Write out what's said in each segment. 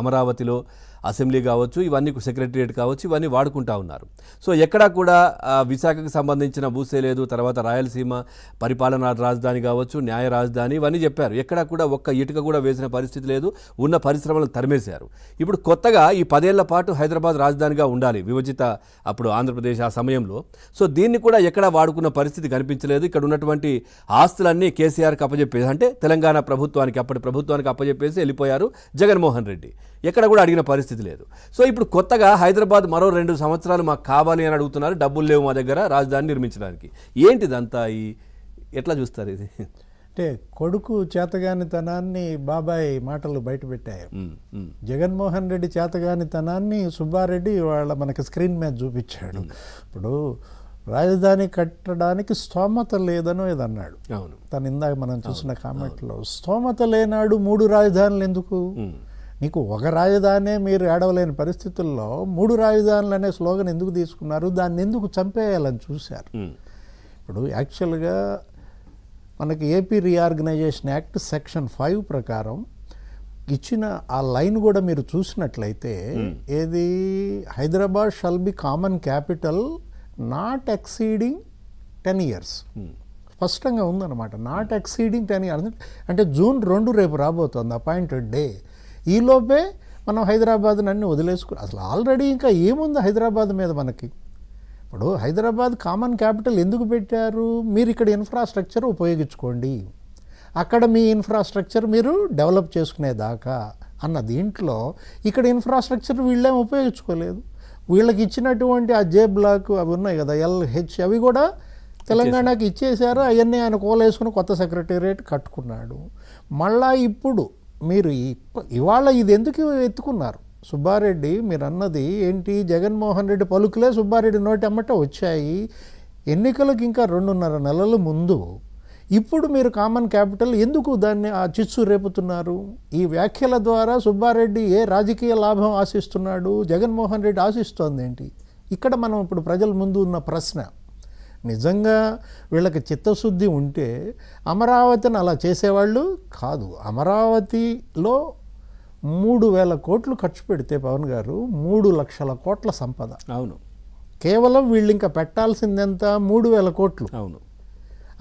అమరావతిలో అసెంబ్లీ కావచ్చు, ఇవన్నీ సెక్రటరియట్ కావచ్చు, ఇవన్నీ వాడుకుంటా ఉన్నారు. సో ఎక్కడా కూడా విశాఖకు సంబంధించిన భూసే లేదు. తర్వాత రాయలసీమ పరిపాలనా రాజధాని కావచ్చు, న్యాయ రాజధాని ఇవన్నీ చెప్పారు. ఎక్కడా కూడా ఒక్క ఇటుక కూడా వేసిన పరిస్థితి లేదు. ఉన్న పరిశ్రమలను తరిమేశారు. ఇప్పుడు కొత్తగా ఈ 10 ఏళ్ల పాటు హైదరాబాద్ రాజధానిగా ఉండాలి విభజిత అప్పుడు ఆంధ్రప్రదేశ్ ఆ సమయంలో. సో దీన్ని కూడా ఎక్కడా వాడుకున్న పరిస్థితి కనిపించలేదు. ఇక్కడ ఉన్నటువంటి ఆస్తులన్నీ కేసీఆర్కి అప్పచెప్పేసి, అంటే తెలంగాణ ప్రభుత్వానికి, అప్పటి ప్రభుత్వానికి అప్పచెప్పేసి వెళ్ళిపోయారు జగన్మోహన్ రెడ్డి. ఎక్కడ కూడా అడిగిన పరిస్థితి లేదు. సో ఇప్పుడు కొత్తగా హైదరాబాద్ మరో 2 సంవత్సరాలు మాకు కావాలి అని అడుగుతున్నారు. డబ్బులు లేవు మా దగ్గర రాజధాని నిర్మించడానికి. ఏంటిదంతా? ఎట్లా చూస్తారు ఇది? అంటే కొడుకు చేతగానితనాన్ని బాబాయ్ మాటలు బయటపెట్టాయి. జగన్మోహన్ రెడ్డి చేతగానితనాన్ని సుబ్బారెడ్డి వాళ్ళ మనకి స్క్రీన్ మీద చూపించాడు. ఇప్పుడు రాజధాని కట్టడానికి స్తోమత లేదనో ఏదన్నాడు. అవును, తను ఇందాక మనం చూసిన కామెంట్లో. స్తోమత లేనాడు 3 రాజధానులు ఎందుకు? నీకు ఒక రాజధానే మీరు ఏడవలేని పరిస్థితుల్లో 3 రాజధానులు అనే స్లోగన్ ఎందుకు తీసుకున్నారు? దాన్ని ఎందుకు చంపేయాలని చూశారు. ఇప్పుడు యాక్చువల్గా మనకి ఏపీ రీఆర్గనైజేషన్ యాక్ట్ సెక్షన్ 5 ప్రకారం ఇచ్చిన ఆ లైన్ కూడా మీరు చూసినట్లయితే, ఏది Hyderabad shall be common capital not exceeding 10 years. స్పష్టంగా ఉందన్నమాట. నాట్ ఎక్సీడింగ్ 10 years అంటే June 2 రేపు రాబోతోంది అపాయింటెడ్ డే. ఈలోపే మనం హైదరాబాద్ని అన్నీ వదిలేసుకుని, అసలు ఆల్రెడీ ఇంకా ఏముంది హైదరాబాద్ మీద మనకి? ఇప్పుడు హైదరాబాద్ కామన్ క్యాపిటల్ ఎందుకు పెట్టారు? మీరు ఇక్కడ ఇన్ఫ్రాస్ట్రక్చర్ ఉపయోగించుకోండి, అక్కడ మీ ఇన్ఫ్రాస్ట్రక్చర్ మీరు డెవలప్ చేసుకునేదాకా అన్న దీంట్లో ఇక్కడ ఇన్ఫ్రాస్ట్రక్చర్ వీళ్ళేం ఉపయోగించుకోలేదు. వీళ్ళకి ఇచ్చినటువంటి ఆ జే బ్లాక్ అవి ఉన్నాయి కదా, LH, అవి కూడా తెలంగాణకి ఇచ్చేశారు. అవన్నీ ఆయన కోలేసుకుని కొత్త సెక్రటేరియట్ కట్టుకున్నాడు. మళ్ళా ఇప్పుడు మీరు ఇవాళ ఇది ఎందుకు ఎత్తుకున్నారు? సుబ్బారెడ్డి మీరు అన్నది ఏంటి? జగన్మోహన్ రెడ్డి పలుకులే సుబ్బారెడ్డి నోటి అమ్మట వచ్చాయి. ఎన్నికలకు ఇంకా 2.5 నెలల ముందు ఇప్పుడు మీరు కామన్ క్యాపిటల్ ఎందుకు దాన్ని ఆ చిచ్చు రేపుతున్నారు? ఈ వ్యాఖ్యల ద్వారా సుబ్బారెడ్డి ఏ రాజకీయ లాభం ఆశిస్తున్నాడు? జగన్మోహన్ రెడ్డి ఆశిస్తోంది ఏంటి? ఇక్కడ మనం ఇప్పుడు ప్రజల ముందు ఉన్న ప్రశ్న. నిజంగా వీళ్ళకి చిత్తశుద్ధి ఉంటే అమరావతిని అలా చేసేవాళ్ళు కాదు. అమరావతిలో 3,000 కోట్లు ఖర్చు పెడితే పవన్ గారు 3 లక్షల కోట్ల సంపద. అవును, కేవలం వీళ్ళు ఇంకా పెట్టాల్సిందెంత? 3,000 కోట్లు. అవును,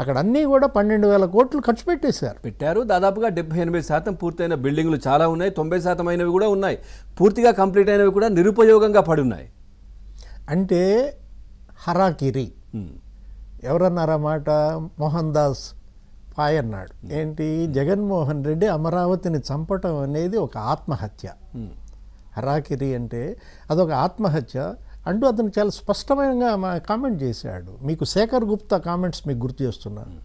అక్కడ అన్నీ కూడా 12,000 కోట్లు ఖర్చు పెట్టారు. దాదాపుగా 70-80% పూర్తయిన బిల్డింగ్లు చాలా ఉన్నాయి. 90% అయినవి కూడా ఉన్నాయి. పూర్తిగా కంప్లీట్ అయినవి కూడా నిరుపయోగంగా పడి ఉన్నాయి. అంటే హరాకిరి. ఎవరన్నారన్నమాట? మోహన్ దాస్ పాయ్ అన్నాడు. ఏంటి? జగన్మోహన్ రెడ్డి అమరావతిని చంపటం అనేది ఒక ఆత్మహత్య. హరాకిరి అంటే అదొక ఆత్మహత్య అంటూ అతను చాలా స్పష్టంగా కామెంట్ చేశాడు. మీకు శేఖర్ గుప్తా కామెంట్స్ మీకు గుర్తు చేస్తున్నాను.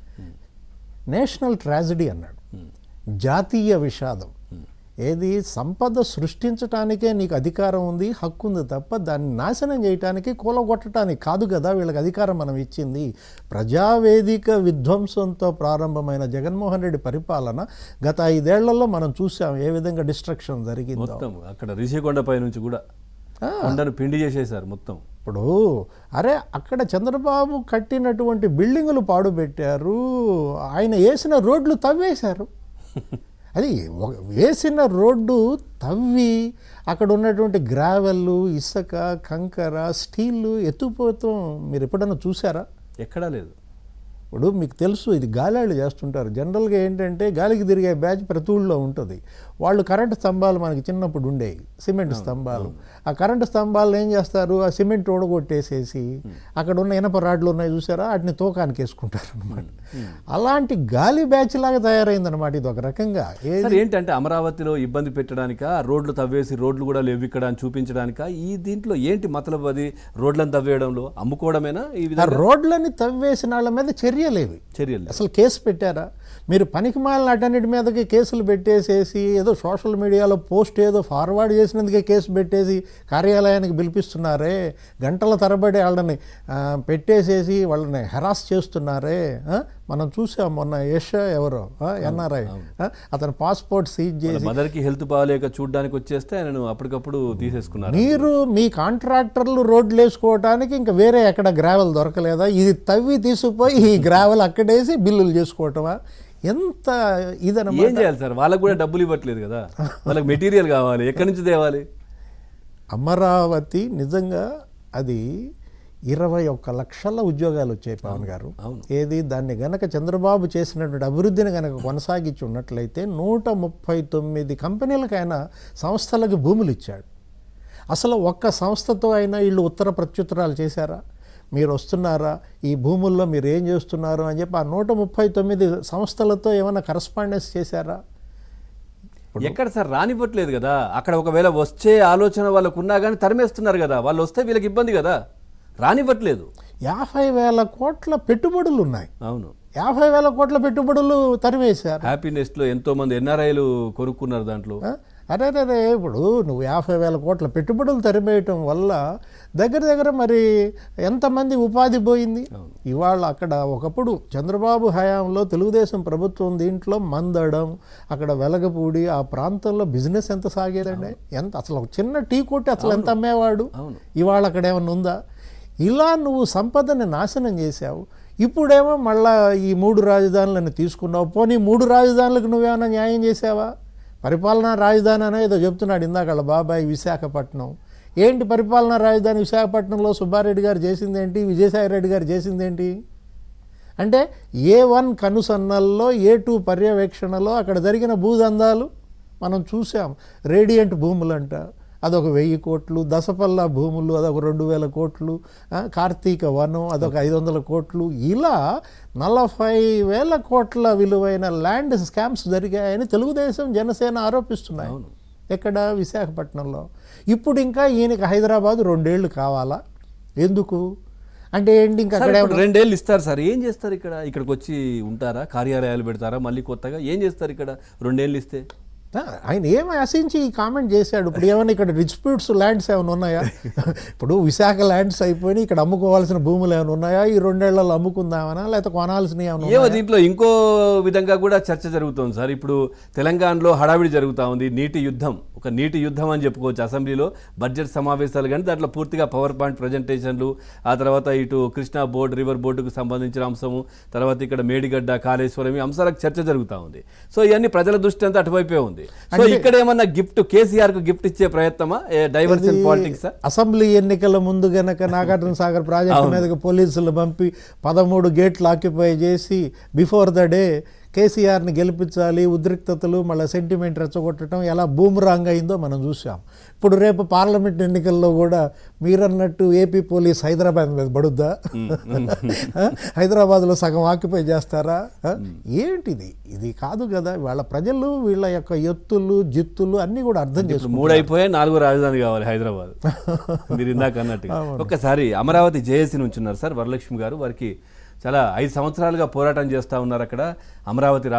నేషనల్ ట్రాజడీ అన్నాడు, జాతీయ విషాదం. ఏది? సంపద సృష్టించటానికే నీకు అధికారం ఉంది, హక్కు ఉంది తప్ప దాన్ని నాశనం చేయటానికి, కూలగొట్టడానికి కాదు కదా వీళ్ళకి అధికారం మనం ఇచ్చింది. ప్రజావేదిక విధ్వంసంతో ప్రారంభమైన జగన్మోహన్ రెడ్డి పరిపాలన గత 5 ఏళ్లలో మనం చూసాం ఏ విధంగా డిస్ట్రక్షన్ జరిగిందో. అక్కడ రిషికొండపై నుంచి కూడా కొండను పిండి చేసేశారు మొత్తం. ఇప్పుడు అరే అక్కడ చంద్రబాబు కట్టినటువంటి బిల్డింగులు పాడుపెట్టారు, ఆయన వేసిన రోడ్లు తవ్వేశారు. అది వేసిన రోడ్డు తవ్వి అక్కడ ఉన్నటువంటి గ్రావెల్, ఇసుక, కంకర, స్టీల్ ఎత్తుపోతాం మీరు ఎప్పుడన్నా చూసారా? ఎక్కడా లేదు. ఇప్పుడు మీకు తెలుసు ఇది గాలాళ్ళు చేస్తుంటారు. జనరల్గా ఏంటంటే గాలికి తిరిగే బ్యాచ్ ప్రతి ఊళ్ళో ఉంటుంది. వాళ్ళు కరెంటు స్తంభాలు మనకి చిన్నప్పుడు ఉండేవి, సిమెంట్ స్తంభాలు. ఆ కరెంటు స్తంభాలను ఏం చేస్తారు? ఆ సిమెంట్ ఓడగొట్టేసేసి అక్కడ ఉన్న ఇనప రాడ్లు ఉన్నాయి చూసారా, వాటిని తోకానికి వేసుకుంటారు అనమాట. అలాంటి గాలి బ్యాచ్ లాగా తయారైందనమాట ఇది ఒక రకంగా. ఏంటంటే అమరావతిలో ఇబ్బంది పెట్టడానిక, రోడ్లు తవ్వేసి రోడ్లు కూడా లేవు ఇక్కడ అని చూపించడానిక, ఈ దీంట్లో ఏంటి మతలబు? అది రోడ్లను తవ్వేయడంలో అమ్ముకోవడమేనా? ఈ విధంగా రోడ్లని తవ్వేసిన వాళ్ళ మీద చర్యలు అసలు కేసు పెట్టారా? మీరు పనికిమాలిన అటన్నిటి మీదకి కేసులు పెట్టేసేసి ఏదో సోషల్ మీడియాలో పోస్ట్ ఏదో ఫార్వర్డ్ చేసినందుకే కేసు పెట్టేసి కార్యాలయానికి పిలిపిస్తున్నారే, గంటల తరబడి వాళ్ళని పెట్టేసేసి వాళ్ళని హెరాస్ చేస్తున్నారే. మనం చూసాం మొన్న ఎవరో NRI అతను పాస్పోర్ట్ సీజ్ చేసి మదర్కి హెల్త్ బాగాలేక చూడడానికి వచ్చేస్తే ఆయనను అప్పటికప్పుడు తీసేసుకున్నారు. మీరు మీ కాంట్రాక్టర్లు రోడ్లు వేసుకోవడానికి ఇంకా వేరే ఎక్కడ గ్రావెల్ దొరకలేదా? ఇది తవ్వి తీసుకుపోయి ఈ గ్రావెల్ అక్కడేసి బిల్లులు చేసుకోవటమా? ఏం ఎంత ఇదన్నమాట. చేయాలి సార్? వాళ్ళకు కూడా డబ్బులు ఇవ్వట్లేదు కదా, వాళ్ళకి మెటీరియల్ కావాలి, ఎక్కడి నుంచి తేవాలి? అమరావతి నిజంగా అది 21 లక్షల ఉద్యోగాలు వచ్చాయి పవన్ గారు. అవును. ఏది దాన్ని గనక చంద్రబాబు చేసినటువంటి అభివృద్ధిని గనక కొనసాగించి ఉన్నట్లయితే 139 కంపెనీలకైనా సంస్థలకు భూములు ఇచ్చాడు. అసలు ఒక్క సంస్థతో అయినా వీళ్ళు ఉత్తర ప్రత్యుత్తరాలు చేశారా? మీరు వస్తున్నారా, ఈ భూముల్లో మీరు ఏం చేస్తున్నారు అని చెప్పి ఆ 139 సంస్థలతో ఏమైనా కరస్పాండెన్స్ చేశారా? ఎక్కడ సార్ రానివ్వట్లేదు కదా. అక్కడ ఒకవేళ వచ్చే ఆలోచన వాళ్ళకు ఉన్నా కానీ తరిమేస్తున్నారు కదా. వాళ్ళు వస్తే వీళ్ళకి ఇబ్బంది కదా, రానివ్వట్లేదు. 50,000 కోట్ల పెట్టుబడులు ఉన్నాయి. అవును, 50,000 కోట్ల పెట్టుబడులు తరివేశారు. హ్యాపీనెస్ట్లో ఎంతో మంది ఎన్ఆర్ఐలు కొనుక్కున్నారు దాంట్లో. అరే ఇప్పుడు నువ్వు 50,000 కోట్ల పెట్టుబడులు తరిమేయటం వల్ల దగ్గర మరి ఎంతమంది ఉపాధి పోయింది. ఇవాళ అక్కడ ఒకప్పుడు చంద్రబాబు హయాంలో తెలుగుదేశం ప్రభుత్వం దీంట్లో మందడం, అక్కడ వెలగపూడి ఆ ప్రాంతంలో బిజినెస్ ఎంత సాగేదండి, ఎంత అసలు ఒక చిన్న టీ కొట్టి అసలు ఎంత అమ్మేవాడు. ఇవాళ అక్కడ ఏమన్నా ఉందా? ఇలా నువ్వు సంపదని నాశనం చేశావు. ఇప్పుడేమో మళ్ళా ఈ 3 రాజధానులను తీసుకున్నావు. పోనీ 3 రాజధానులకు నువ్వేమైనా న్యాయం చేసావా? పరిపాలనా రాజధాని అనేది ఏదో చెప్తున్నాడు ఇందాక వాళ్ళ బాబాయ్ విశాఖపట్నం. ఏంటి పరిపాలనా రాజధాని విశాఖపట్నంలో సుబ్బారెడ్డి గారు చేసిందేంటి, విజయసాయిరెడ్డి గారు చేసిందేంటి? అంటే A1 కనుసన్నల్లో A2 పర్యవేక్షణలో అక్కడ జరిగిన భూదందాలు మనం చూసాం. రేడియంట్ భూములంట అదొక 1000 కోట్లు, దసపల్లా భూములు అదొక 2000 కోట్లు, కార్తీక వనం అదొక 500 కోట్లు, ఇలా 40,000 కోట్ల విలువైన ల్యాండ్ స్కామ్స్ జరిగాయని తెలుగుదేశం జనసేన ఆరోపిస్తున్నాయి. ఎక్కడ? విశాఖపట్నంలో. ఇప్పుడు ఇంకా ఈయనకి హైదరాబాద్ 2 ఏళ్ళు కావాలా? ఎందుకు అంటే ఏంటి? ఇంకా అక్కడ 2 ఏళ్ళు ఇస్తారు సార్, ఏం చేస్తారు? ఇక్కడికి వచ్చి ఉంటారా, కార్యాలయాలు పెడతారా మళ్ళీ కొత్తగా? ఏం చేస్తారు ఇక్కడ 2 ఏళ్ళు ఇస్తే? ఆయన ఏమి ఆశించి ఈ కామెంట్ చేశాడు? ఇప్పుడు ఏమైనా ఇక్కడ డిస్ప్యూట్స్ ల్యాండ్స్ ఏమైనా ఉన్నాయా? ఇప్పుడు విశాఖ ల్యాండ్స్ అయిపోయి ఇక్కడ అమ్ముకోవాల్సిన భూములు ఏమైనా ఉన్నాయా? ఈ 2 ఏళ్లలో అమ్ముకుందామనా, లేకపోతే కొనాల్సినవి ఏమైనా? ఏమో దీంట్లో ఇంకో విధంగా కూడా చర్చ జరుగుతుంది సార్. ఇప్పుడు తెలంగాణలో హడావిడి జరుగుతూ ఉంది, నీటి యుద్ధం, ఒక నీటి యుద్ధం అని చెప్పుకోవచ్చు. అసెంబ్లీలో బడ్జెట్ సమావేశాలు కానీ దాంట్లో పూర్తిగా పవర్ పాయింట్ ప్రజెంటేషన్లు, ఆ తర్వాత ఇటు కృష్ణా బోర్డు, రివర్ బోర్డుకు సంబంధించిన అంశము, తర్వాత ఇక్కడ మేడిగడ్డ, కాళేశ్వరం, ఈ అంశాలకు చర్చ జరుగుతూ ఉంది. సో ఇవన్నీ ప్రజల దృష్టి అంతా అటువైపే ఉంది. సో ఇక్కడ ఏమన్నా గిఫ్ట్, కేసీఆర్ కు గిఫ్ట్ ఇచ్చే ప్రయత్నమా? Diversion politics. అసెంబ్లీ ఎన్నికల ముందు గనక నాగార్జున సాగర్ ప్రాజెక్టు మీదకి పోలీసులు పంపి 13 గేట్లు ఆక్యుపై చేసి బిఫోర్ ద డే కేసీఆర్ని గెలిపించాలి, ఉద్రిక్తతలు మళ్ళీ సెంటిమెంట్ రెచ్చగొట్టడం ఎలా బూమరాంగ్ అయిందో మనం చూసాం. ఇప్పుడు రేపు పార్లమెంట్ ఎన్నికల్లో కూడా మీరన్నట్టు ఏపీ పోలీస్ హైదరాబాద్ మీద పడుద్దా? హైదరాబాద్లో సగం ఆక్యుపై చేస్తారా? ఏంటిది? ఇది కాదు కదా. వాళ్ళ ప్రజలు వీళ్ళ యొక్క ఎత్తులు జిత్తులు అన్నీ కూడా అర్థం చేసుకుంటారు. 3 అయిపోయాయి, 4వ రాజధాని కావాలి హైదరాబాద్. మీరు ఇందాక అన్నట్టు ఒక్కసారి అమరావతి జేఏసీ నుంచి ఉన్నారు సార్ వరలక్ష్మి గారు. వారికి చాలా 5 సంవత్సరాలుగా పోరాటం చేస్తూ ఉన్నారు అక్కడ అమరావతి రాజధాని